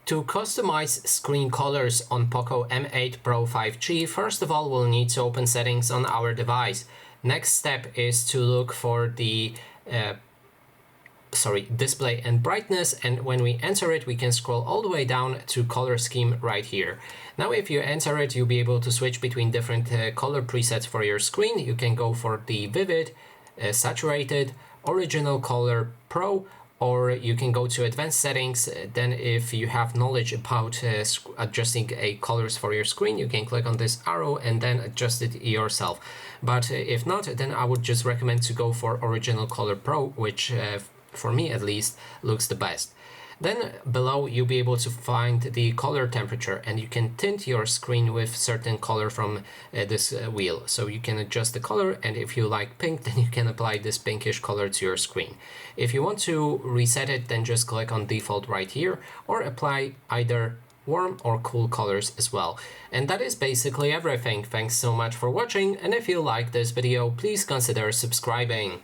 To customize screen colors on POCO M8 Pro 5G, first of all, we'll need to open settings on our device. Next step is to look for the display and brightness, and when we enter it, we can scroll all the way down to color scheme right here. Now if you enter it, you'll be able to switch between different color presets for your screen. You can go for the vivid, saturated, original color, pro, or you can go to advanced settings. Then if you have knowledge about adjusting colors for your screen, you can click on this arrow and then adjust it yourself. But if not, then I would just recommend to go for original color pro, which for me at least looks the best. Then below you'll be able to find the color temperature, and you can tint your screen with certain color from this wheel. So you can adjust the color, and if you like pink, then you can apply this pinkish color to your screen. If you want to reset it, then just click on default right here, or apply either warm or cool colors as well. And that is basically everything. Thanks so much for watching, and if you like this video, please consider subscribing.